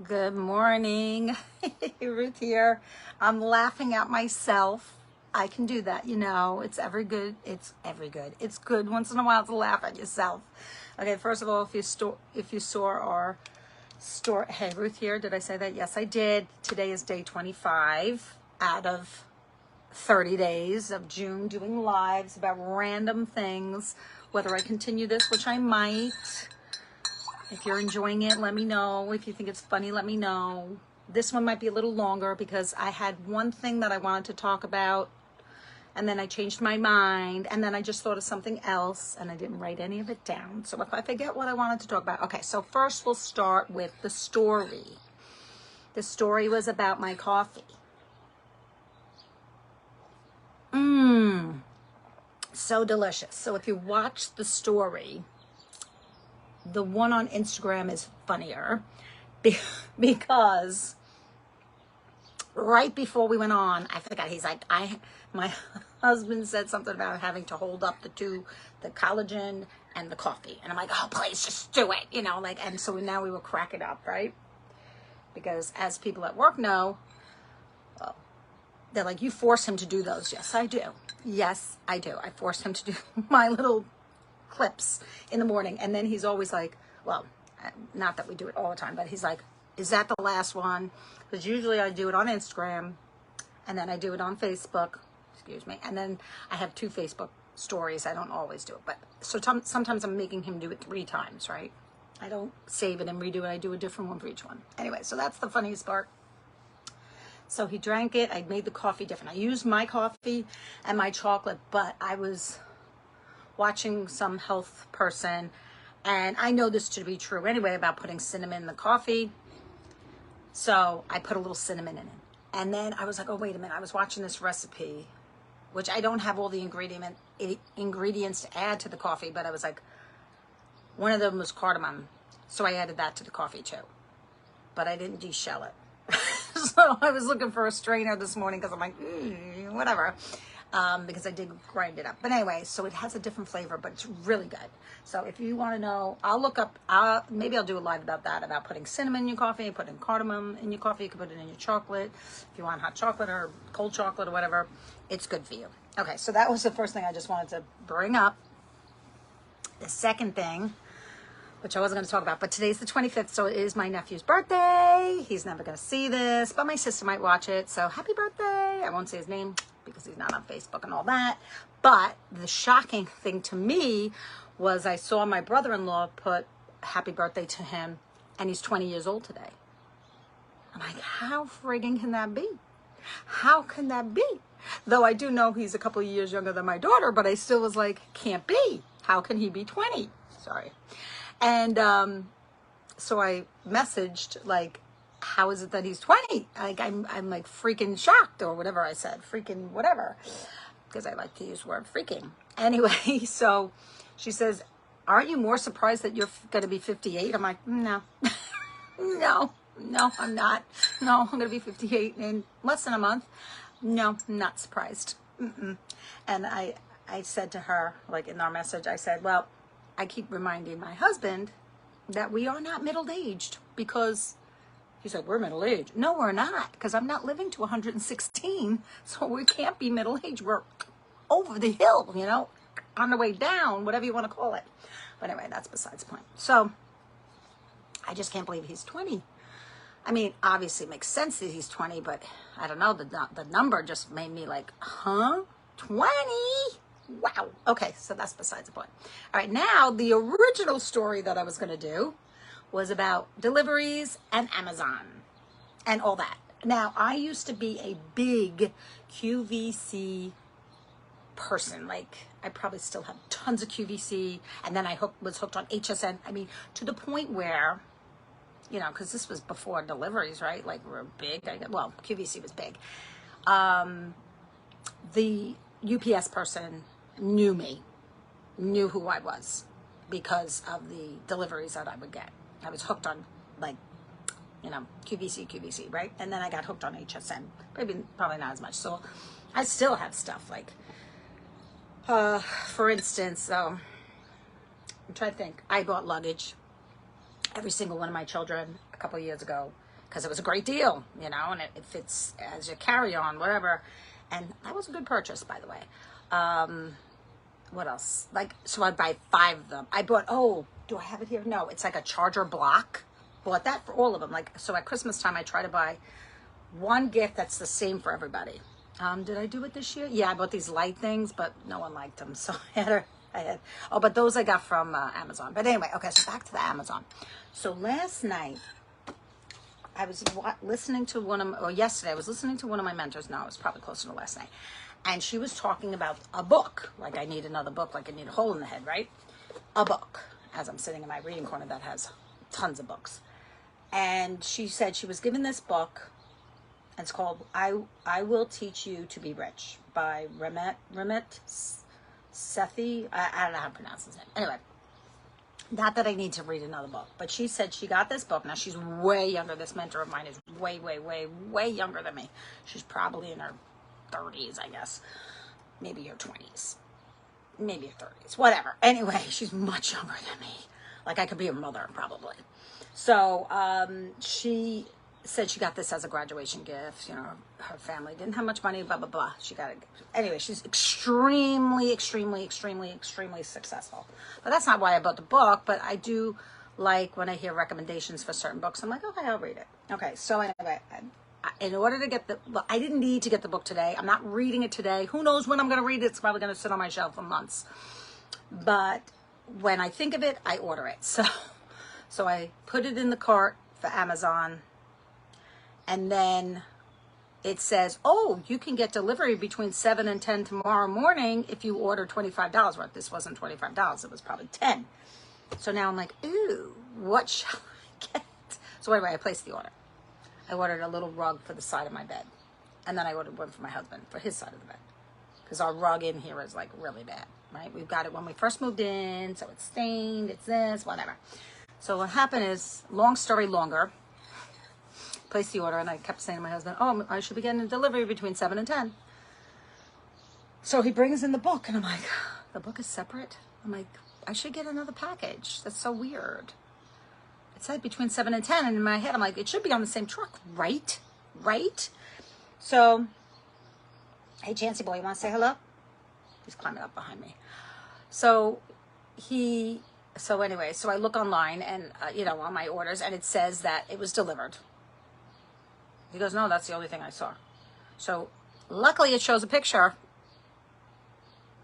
Good morning. Ruth here. I'm laughing at myself. I can do that, It's every good. It's every good. It's good once in a while to laugh at yourself. Okay, first of all, if you saw our store, hey, Ruth here. Did I say that? Yes, I did. Today is day 25 out of 30 days of June doing lives about random things. Whether I continue this, which I might. If you're enjoying it, let me know. If you think it's funny, let me know. This one might be a little longer because I had one thing that I wanted to talk about, and then I changed my mind, and then I just thought of something else, and I didn't write any of it down. So if I forget what I wanted to talk about. Okay, so first we'll start with the story. The story was about my coffee. So delicious. So if you watch the story, the one on Instagram is funnier because right before we went on, I forgot, he's like, my husband said something about having to hold up the collagen and the coffee. And I'm like, oh, please just do it, and so now we were cracking up, right? Because as people at work know, well, they're like, you force him to do those. Yes, I do. Yes, I do. I force him to do my little clips in the morning, and then he's always like, well, not that we do it all the time, but he's like, is that the last one? Because usually I do it on Instagram, and then I do it on Facebook, and then I have 2 Facebook stories. I don't always do it, but so sometimes I'm making him do it 3 times, right? I don't save it and redo it. I do a different one for each one. Anyway, so that's the funniest part. So he drank it. I made the coffee different. I used my coffee and my chocolate, but I was watching some health person, and I know this to be true anyway about putting cinnamon in the coffee. So I put a little cinnamon in it. And then I was like, oh, wait a minute. I was watching this recipe, which I don't have all the ingredients to add to the coffee, but I was like, one of them was cardamom. So I added that to the coffee too. But I didn't deshell it. So I was looking for a strainer this morning because I'm like, whatever. Because I did grind it up. But anyway, so it has a different flavor, but it's really good. So if you want to know, I'll look up, maybe I'll do a live about that, about putting cinnamon in your coffee, putting cardamom in your coffee. You can put it in your chocolate. If you want hot chocolate or cold chocolate or whatever, it's good for you. Okay, so that was the first thing I just wanted to bring up. The second thing, which I wasn't going to talk about, but today's the 25th, so it is my nephew's birthday. He's never going to see this, but my sister might watch it, so happy birthday. I won't say his name because he's not on Facebook and all that, but the shocking thing to me was I saw my brother-in-law put happy birthday to him, and he's 20 years old today. I'm like, how friggin' can that be? How can that be? Though I do know he's a couple of years younger than my daughter, but I still was like, can't be. How can he be 20? Sorry. And so I messaged, like, how is it that he's 20? Like, I'm like freaking shocked, or whatever I said, freaking whatever, because I like to use the word freaking. Anyway, so she says, aren't you more surprised that you're going to be 58? I'm like, no, no, I'm not. No, I'm going to be 58 in less than a month. No, I'm not surprised. And I said to her, like in our message, I said, well, I keep reminding my husband that we are not middle-aged, because he's like, we're middle-aged. No, we're not, because I'm not living to 116, so we can't be middle-aged. We're over the hill, on the way down, whatever you want to call it. But anyway, that's besides the point. So I just can't believe he's 20. I mean, obviously it makes sense that he's 20, but I don't know, the number just made me like, huh? 20? Wow. Okay, so that's besides the point. All right, now the original story that I was going to do was about deliveries and Amazon and all that. Now, I used to be a big QVC person. Like, I probably still have tons of QVC, and then I was hooked on HSN. I mean, to the point where, because this was before deliveries, right? Like, we're big. Well, QVC was big. The UPS person knew who I was because of the deliveries that I would get. I was hooked on, like, QVC, right? And then I got hooked on HSN. Probably not as much. So I still have stuff like, for instance, I'm trying to think. I bought luggage. Every single one of my children a couple of years ago because it was a great deal, you know, and it fits as your carry-on, whatever. And that was a good purchase, by the way. What else? Like, so I'd buy 5 of them. I bought, oh, do I have it here? No, it's like a charger block. Bought that for all of them. Like, so at Christmas time, I try to buy one gift that's the same for everybody. Did I do it this year? Yeah, I bought these light things, but no one liked them. So oh, but those I got from Amazon. But anyway, okay, so back to the Amazon. So last night, I was listening to yesterday, I was listening to one of my mentors. No, it was probably closer to last night. And she was talking about a book. Like, I need another book, like I need a hole in the head, right? A book, as I'm sitting in my reading corner that has tons of books. And she said she was given this book. It's called I Will Teach You to Be Rich by Ramit Sethi. I don't know how to pronounce his name. Anyway, not that I need to read another book, but she said she got this book. Now, she's way younger. This mentor of mine is way, way, way, way younger than me. She's probably in her 30s, I guess. Maybe her 20s. Maybe her 30s. Whatever. Anyway, she's much younger than me. Like, I could be her mother, probably. So, she said she got this as a graduation gift. You know, her family didn't have much money, blah, blah, blah. She got it. Anyway, she's extremely, extremely, extremely, extremely successful. But that's not why I bought the book, but I do like when I hear recommendations for certain books. I'm like, okay, I'll read it. Okay, so anyway, in order to get I didn't need to get the book today. I'm not reading it today. Who knows when I'm going to read it? It's probably going to sit on my shelf for months. But when I think of it, I order it. So I put it in the cart for Amazon. And then it says, oh, you can get delivery between 7 and 10 tomorrow morning if you order $25 worth. This wasn't $25. It was probably 10. So now I'm like, ooh, what shall I get? So anyway, I placed the order. I ordered a little rug for the side of my bed. And then I ordered one for my husband for his side of the bed. Because our rug in here is like really bad, right? We've got it when we first moved in, so it's stained, it's this, whatever. So what happened is, long story longer, placed the order, and I kept saying to my husband, oh, I should be getting a delivery between 7 and 10. So he brings in the book, and I'm like, the book is separate? I'm like, I should get another package. That's so weird. It said between 7 and 10, and in my head, I'm like, it should be on the same truck, right? Right? So, hey, Chancy boy, you want to say hello? He's climbing up behind me. So anyway, so I look online, and, on my orders, and it says that it was delivered. He goes, no, that's the only thing I saw. So luckily it shows a picture.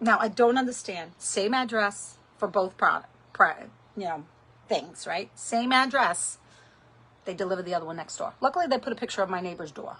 Now, I don't understand. Same address for both things, right? Same address. They deliver the other one next door. Luckily, they put a picture of my neighbor's door.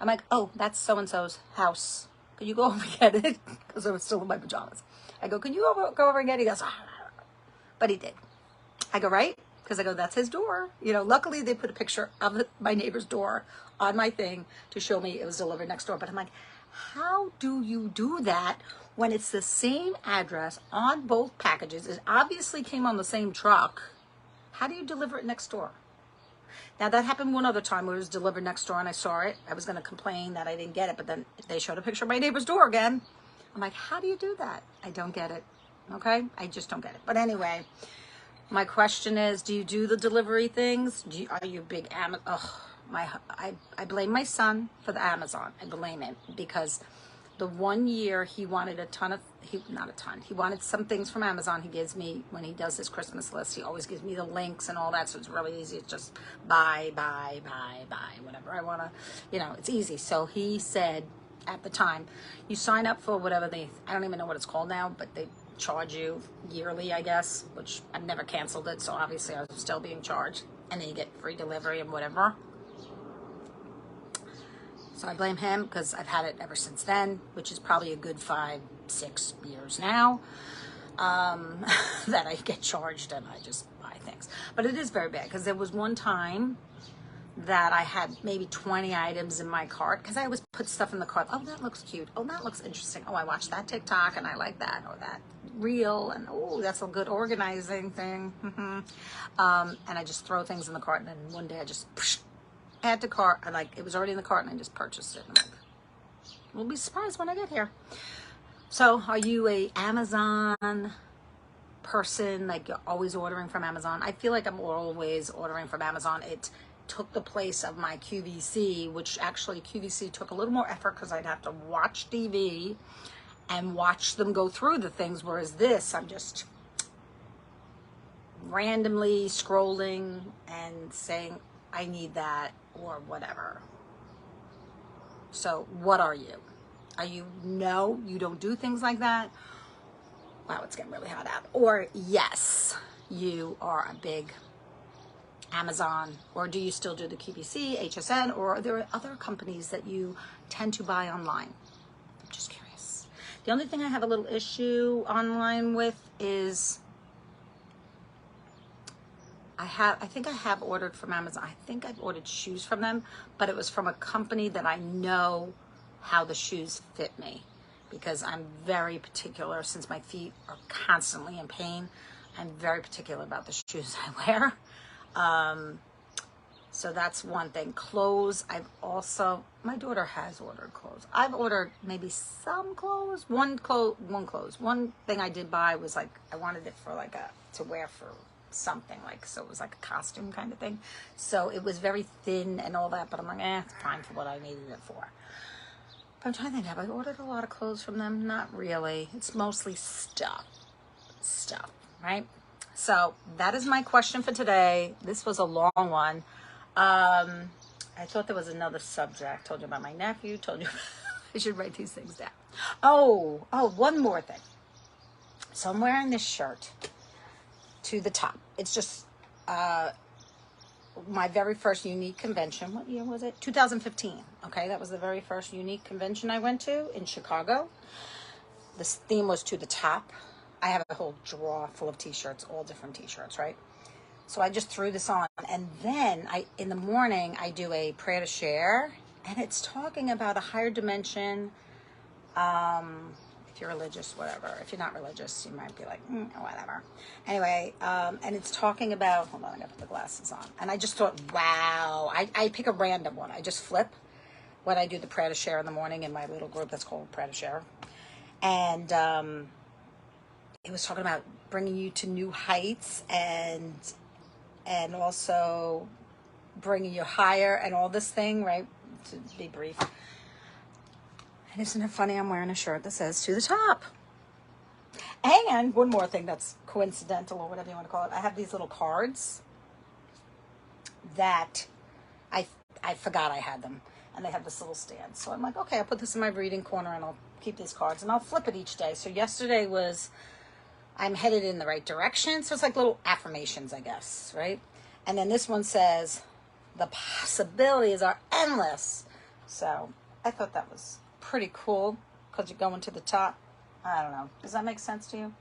I'm like, oh, that's so-and-so's house. Can you go over and get it? Because I was still in my pajamas. I go, can you go over and get it? He goes, but he did. I go, right? Because I go, that's his door. Luckily they put a picture of my neighbor's door on my thing to show me it was delivered next door. But I'm like, how do you do that when it's the same address on both packages? It obviously came on the same truck. How do you deliver it next door? Now, that happened one other time where it was delivered next door and I saw it. I was going to complain that I didn't get it, but then they showed a picture of my neighbor's door again. I'm like, how do you do that? I don't get it. Okay? I just don't get it. But anyway, my question is, do you do the delivery things? Are you big Amazon? I blame my son for the Amazon. I blame him because the one year he wanted he wanted some things from Amazon. He gives me, when he does his Christmas list, he always gives me the links and all that. So it's really easy. It's just buy, whatever I want to, it's easy. So he said at the time, you sign up for whatever I don't even know what it's called now, but they charge you yearly, I guess, which I've never canceled it. So obviously I was still being charged, and then you get free delivery and whatever. So I blame him because I've had it ever since then, which is probably a good 5-6 years now, that I get charged and I just buy things. But it is very bad because there was one time that I had maybe 20 items in my cart because I always put stuff in the cart. Oh, that looks cute. Oh, that looks interesting. Oh, I watched that TikTok and I like that, or that reel, and oh, that's a good organizing thing. And I just throw things in the cart, and then one day I just add to cart, and it was already in the cart, and I just purchased it. And I'm like, we'll be surprised when I get here. So, are you a Amazon person? Like, you're always ordering from Amazon? I feel like I'm always ordering from Amazon. took the place of my QVC, which actually QVC took a little more effort because I'd have to watch TV and watch them go through the things, whereas this, I'm just randomly scrolling and saying, I need that or whatever. So what are you? Are you no, you don't do things like that? Wow, it's getting really hot out. Or yes, you are a big Amazon, or do you still do the QVC, HSN, or are there other companies that you tend to buy online? I'm just curious. The only thing I have a little issue online with is I think I have ordered from Amazon. I think I've ordered shoes from them, but it was from a company that I know how the shoes fit me, because I'm very particular, since my feet are constantly in pain. I'm very particular about the shoes I wear. So that's one thing. Clothes, my daughter has ordered clothes. I've ordered maybe some clothes, one clothes. One thing I did buy was like, I wanted it for like to wear for something, like, so it was like a costume kind of thing. So it was very thin and all that, but I'm like, it's fine for what I needed it for. But I'm trying to think, have I ordered a lot of clothes from them? Not really. It's mostly stuff, right? So that is my question for today. This was a long one. I thought there was another subject. Told you about my nephew, told you I should write these things down. Oh, one more thing. So I'm wearing this shirt to the top. It's just my very first unique convention. What year was it? 2015. Okay, that was the very first unique convention I went to in Chicago. This theme was to the top. I have a whole drawer full of t-shirts, all different t-shirts, right? So I just threw this on, and then in the morning I do a prayer to share, and it's talking about a higher dimension. If you're religious, whatever. If you're not religious, you might be like, whatever. Anyway, and it's talking about, hold on, I gotta put the glasses on. And I just thought, wow, I pick a random one. I just flip when I do the prayer to share in the morning in my little group that's called Prayer to Share. And it was talking about bringing you to new heights and also bringing you higher and all this thing, right? To be brief. And isn't it funny? I'm wearing a shirt that says to the top. And one more thing that's coincidental, or whatever you want to call it. I have these little cards that I forgot I had them. And they have this little stand. So I'm like, okay, I'll put this in my reading corner and I'll keep these cards. And I'll flip it each day. So yesterday was, I'm headed in the right direction. So it's like little affirmations, I guess, right? And then this one says, the possibilities are endless. So I thought that was pretty cool, because you're going to the top. I don't know. Does that make sense to you?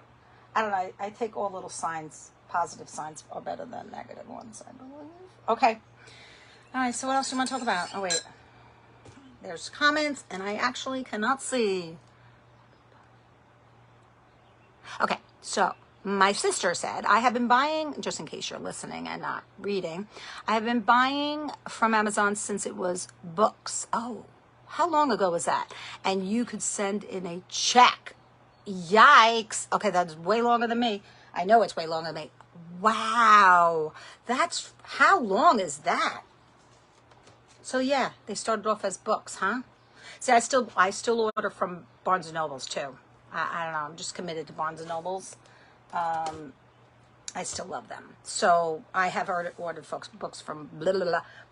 I don't know. I take all little signs. Positive signs are better than negative ones, I believe. Okay. All right. So what else do you want to talk about? Oh, wait. There's comments, and I actually cannot see. Okay. So my sister said, I have been buying, just in case you're listening and not reading, I have been buying from Amazon since it was books. Oh, how long ago was that? And you could send in a check. Yikes. Okay, that's way longer than me. I know it's way longer than me. Wow. That's, how long is that? So yeah, they started off as books, huh? See, I still order from Barnes & Nobles too. I don't know, I'm just committed to Barnes & Nobles. I still love them. So I have ordered books from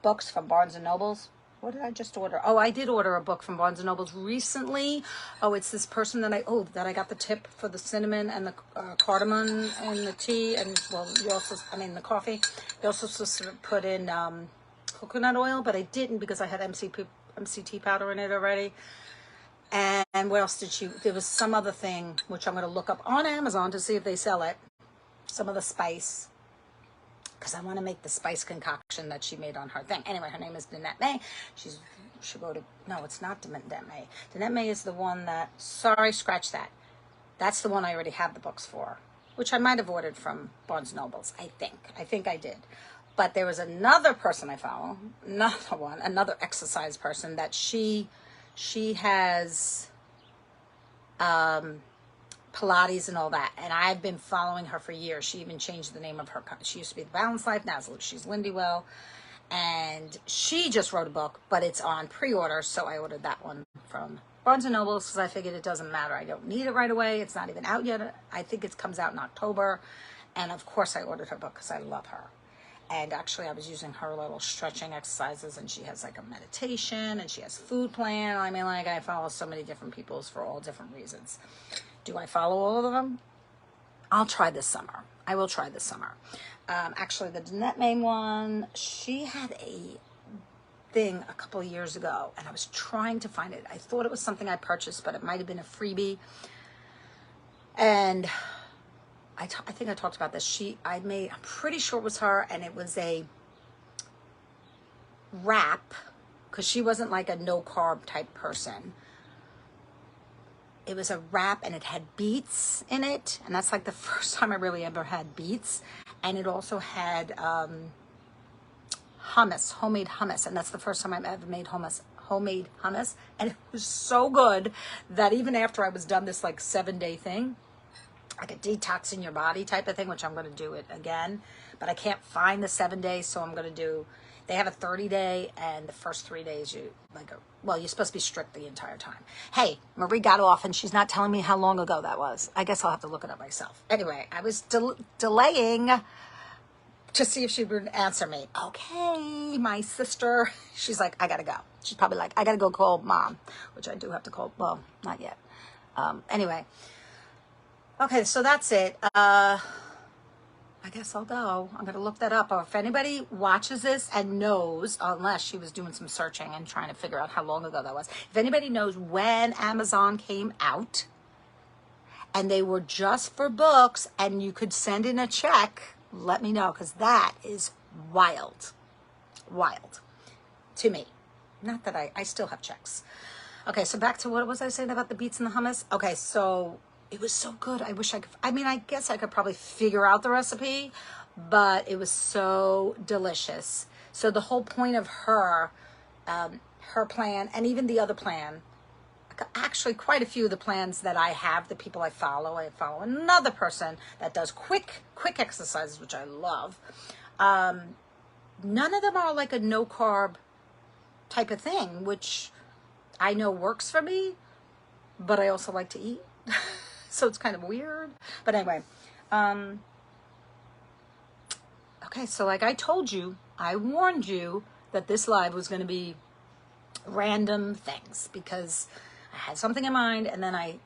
books from Barnes & Nobles. What did I just order? Oh, I did order a book from Barnes & Nobles recently. Oh, it's this person that I got the tip for the cinnamon and the cardamom and the tea, and well, the coffee. You also supposed to put in coconut oil, but I didn't because I had MCT powder in it already. And what else did she? There was some other thing which I'm going to look up on Amazon to see if they sell it. Some of the spice, because I want to make the spice concoction that she made on her thing. Anyway, her name is Danette May. No, it's not Danette May. Danette May is the one that, sorry, scratch that. That's the one I already have the books for, which I might have ordered from Barnes & Nobles, I think. I think I did. But there was another person I follow, another exercise person that she has Pilates and all that, and I've been following her for years. She even changed the name of her. She used to be The Balanced Life, now she's Lindy Well, And she just wrote a book, but it's on pre-order, so I ordered that one from Barnes & Nobles because I figured it doesn't matter. I don't need it right away. It's not even out yet. I think it comes out in October. And of course I ordered her book because I love her. And actually I was using her little stretching exercises, and she has like a meditation, and she has food plan. I mean, like, I follow so many different people's for all different reasons. Do I follow all of them? I'll try this summer. I will try this summer. Actually, the Danette Main one, she had a thing a couple of years ago, and I was trying to find it. I thought it was something I purchased, but it might have been a freebie. And I think I talked about this. I'm pretty sure it was her, and it was a wrap, because she wasn't like a no carb type person. It was a wrap, and it had beets in it, and that's like the first time I really ever had beets. And it also had hummus, homemade hummus, and that's the first time I've ever made homemade hummus. And it was so good that even after I was done this like 7-day thing, like a detox in your body type of thing, which I'm going to do it again, but I can't find the 7 days, so I'm going to do. They have a 30-day, and the first 3 days you're supposed to be strict the entire time. Hey, Marie got off, and she's not telling me how long ago that was. I guess I'll have to look it up myself. Anyway, I was delaying to see if she would answer me. Okay, my sister, she's like, I got to go. She's probably like, I got to go call mom, which I do have to call. Well, not yet. Anyway. Okay, so that's it. I guess I'll go. I'm going to look that up. Or if anybody watches this and knows, unless she was doing some searching and trying to figure out how long ago that was. If anybody knows when Amazon came out and they were just for books and you could send in a check, let me know, because that is wild. Wild to me. Not that I still have checks. Okay, so back to what was I saying about the beets and the hummus? Okay, so it was so good. I wish I could. I mean, I guess I could probably figure out the recipe, but it was so delicious. So the whole point of her plan, and even the other plan, actually quite a few of the plans that I have, the people I follow another person that does quick exercises, which I love. None of them are like a no carb type of thing, which I know works for me, but I also like to eat. So it's kind of weird. But anyway, okay, so like I told you, I warned you that this live was going to be random things, because I had something in mind, and then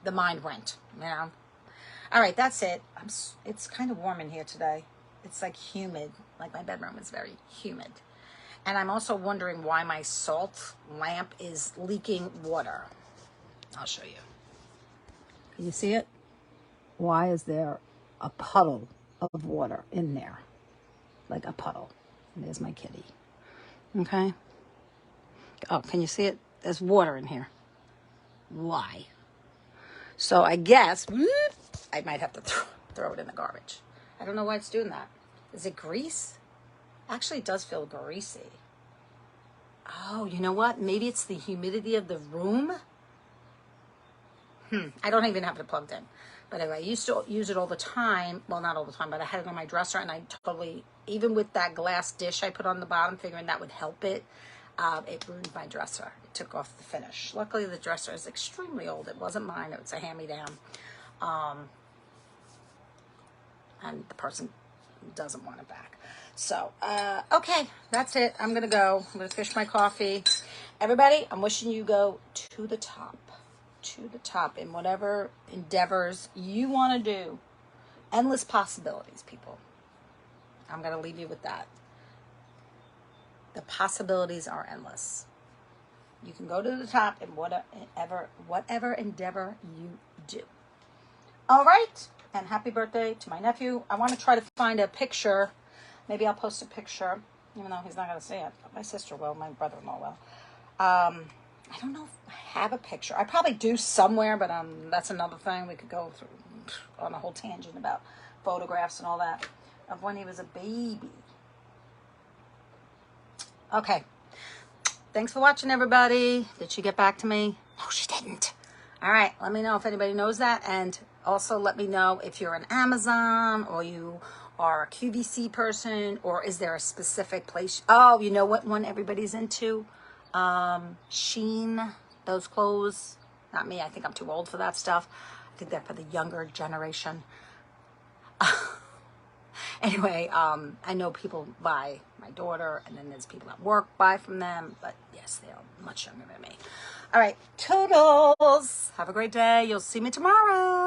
the mind went, you know. All right, that's it. It's kind of warm in here today. It's like humid. Like my bedroom is very humid. And I'm also wondering why my salt lamp is leaking water. I'll show you. Can you see it? Why is there a puddle of water in there? Like a puddle. And there's my kitty. Okay. Oh, can you see it? There's water in here. Why? So I guess I might have to throw it in the garbage. I don't know why it's doing that. Is it grease? Actually, it does feel greasy. Oh, you know what? Maybe it's the humidity of the room. I don't even have it plugged in. But anyway, I used to use it all the time. Well, not all the time, but I had it on my dresser, and I totally, even with that glass dish I put on the bottom, figuring that would help it, it ruined my dresser. It took off the finish. Luckily, the dresser is extremely old. It wasn't mine. It was a hand-me-down. And the person doesn't want it back. So, okay, that's it. I'm going to go. I'm going to finish my coffee. Everybody, I'm wishing you go to the top in whatever endeavors you want to do. Endless possibilities, people. I'm going to leave you with that. The possibilities are endless. You can go to the top in whatever endeavor you do. All right. And happy birthday to my nephew. I want to try to find a picture. Maybe I'll post a picture, even though he's not going to see it. But my sister will, my brother-in-law will. I don't know if I have a picture. I probably do somewhere, but that's another thing. We could go through on a whole tangent about photographs and all that of when he was a baby. Okay. Thanks for watching, everybody. Did she get back to me? No, she didn't. All right. Let me know if anybody knows that. And also let me know if you're on Amazon or you are a QVC person, or is there a specific place? Oh, you know what one everybody's into? Sheen, those clothes. Not me. I think I'm too old for that stuff. I think they're for the younger generation. Anyway, I know people buy my daughter, and then there's people at work buy from them, but yes, they're much younger than me. All right, toodles. Have a great day. You'll see me tomorrow.